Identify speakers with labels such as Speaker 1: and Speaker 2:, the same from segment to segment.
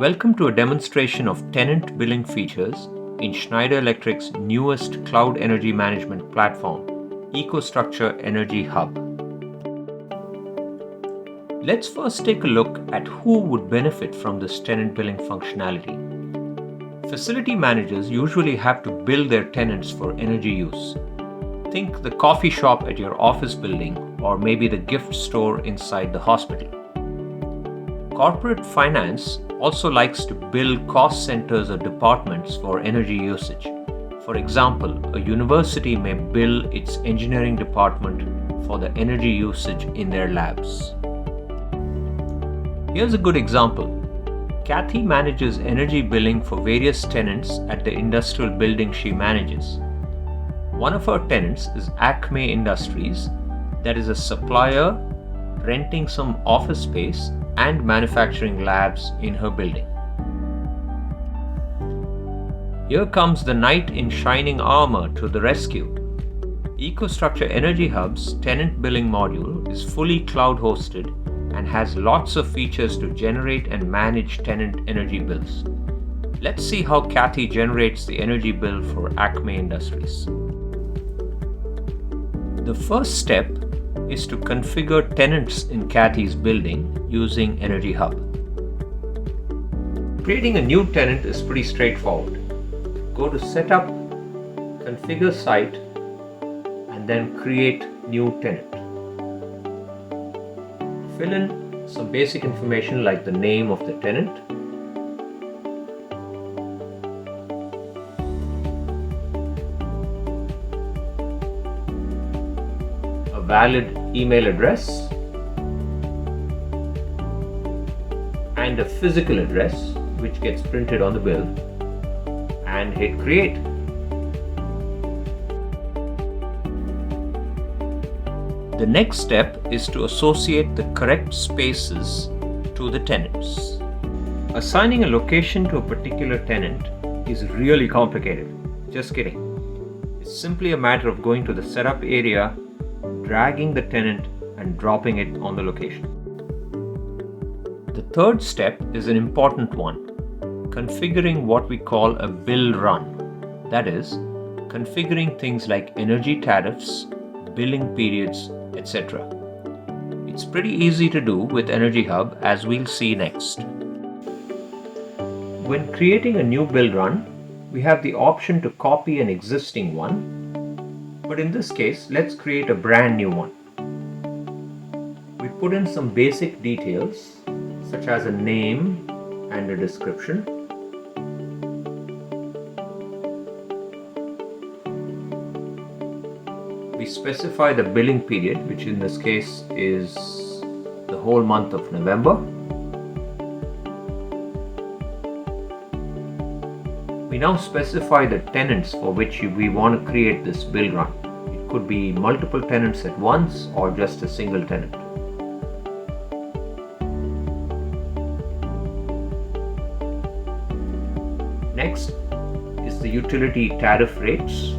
Speaker 1: Welcome to a demonstration of tenant billing features in Schneider Electric's newest cloud energy management platform, EcoStruxure Energy Hub. Let's first take a look at who would benefit from this tenant billing functionality. Facility managers usually have to bill their tenants for energy use. Think the coffee shop at your office building, or maybe the gift store inside the hospital. Corporate finance also likes to bill cost centers or departments for energy usage. For example, a university may bill its engineering department for the energy usage in their labs. Here's a good example. Kathy manages energy billing for various tenants at the industrial building she manages. One of her tenants is Acme Industries, that is a supplier renting some office space and manufacturing labs in her building. Here comes the knight in shining armor to the rescue. EcoStruxure Energy Hub's tenant billing module is fully cloud hosted and has lots of features to generate and manage tenant energy bills. Let's see how Kathy generates the energy bill for Acme Industries. The first step is to configure tenants in Kathy's building using Energy Hub. Creating a new tenant is pretty straightforward. Go to Setup, Configure Site, and then Create New Tenant. Fill in some basic information like the name of the tenant, a valid email address, and a physical address which gets printed on the bill, and hit Create. The next step is to associate the correct spaces to the tenants. Assigning a location to a particular tenant is really complicated. Just kidding. It's simply a matter of going to the setup area, dragging the tenant and dropping it on the location. The third step is an important one, configuring what we call a bill run. That is, configuring things like energy tariffs, billing periods, etc. It's pretty easy to do with Energy Hub, as we'll see next. When creating a new bill run, we have the option to copy an existing one, but in this case, let's create a brand new one. We put in some basic details, such as a name and a description. We specify the billing period, which in this case is the whole month of November. We now specify the tenants for which we want to create this bill run. It could be multiple tenants at once or just a single tenant. Next is the utility tariff rates.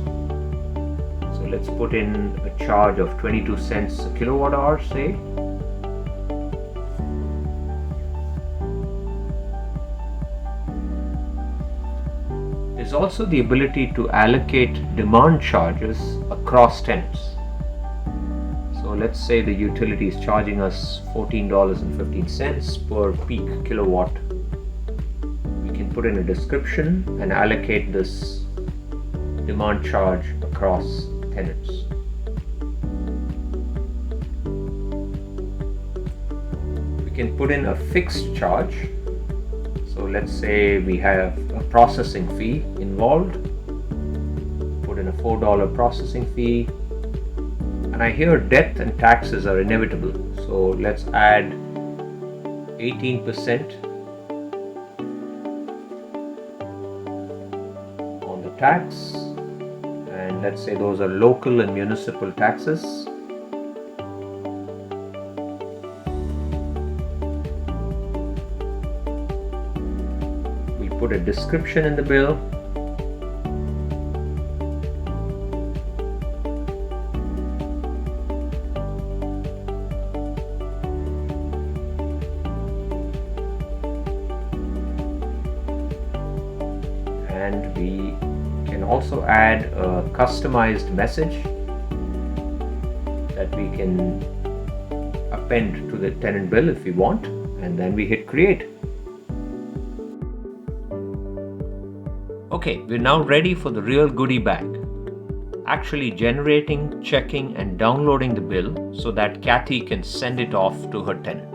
Speaker 1: So let's put in a charge of 22 cents a kilowatt hour, say. There's also the ability to allocate demand charges across tenants. So let's say the utility is charging us $14.15 per peak kilowatt. We can put in a description and allocate this demand charge across tenants. We can put in a fixed charge. So let's say we have a processing fee involved. Put in a $4 processing fee. And I hear debt and taxes are inevitable. So let's add 18% on the tax. And let's say those are local and municipal taxes. Put a description in the bill. and we can also add a customized message that we can append to the tenant bill if we want, and then we hit create. Okay, we're now ready for the real goodie bag. Actually generating, checking and downloading the bill so that Kathy can send it off to her tenant.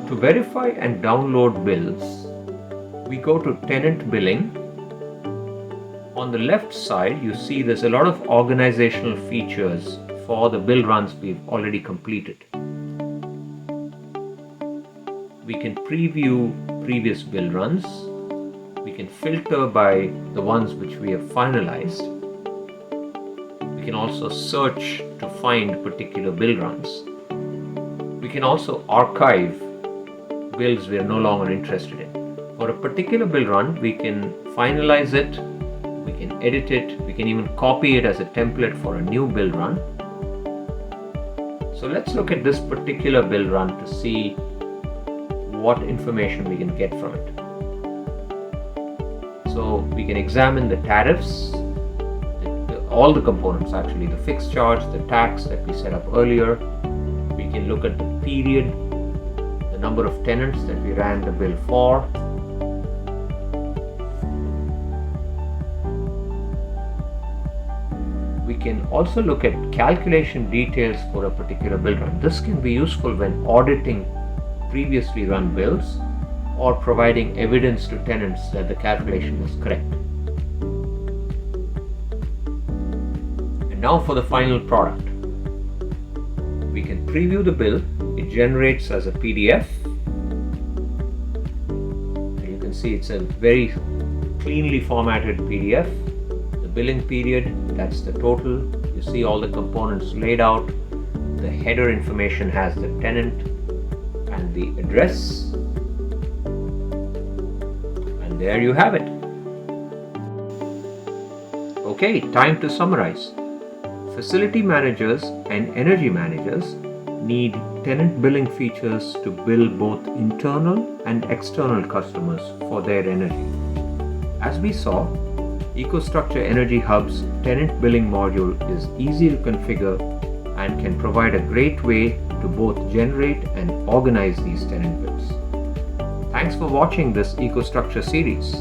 Speaker 1: To verify and download bills, we go to Tenant Billing. On the left side, you see there's a lot of organizational features for the bill runs we've already completed. We can preview previous bill runs. We can filter by the ones which we have finalized. We can also search to find particular bill runs. We can also archive bills we are no longer interested in. For a particular bill run, we can finalize it, we can edit it, we can even copy it as a template for a new bill run. So let's look at this particular bill run to see what information we can get from it. So we can examine the tariffs, all the components actually, the fixed charge, the tax that we set up earlier. We can look at the period, the number of tenants that we ran the bill for. We can also look at calculation details for a particular bill run. This can be useful when auditing previously run bills or providing evidence to tenants that the calculation was correct. And now for the final product. We can preview the bill. It generates as a PDF. And you can see it's a very cleanly formatted PDF. The billing period, that's the total. You see all the components laid out. The header information has the tenant and the address. And there you have it. Okay, time to summarize. Facility managers and energy managers need tenant billing features to bill both internal and external customers for their energy. As we saw, EcoStruxure Energy Hub's tenant billing module is easy to configure and can provide a great way to both generate and organize these tenant bills. Thanks for watching this EcoStruxure series.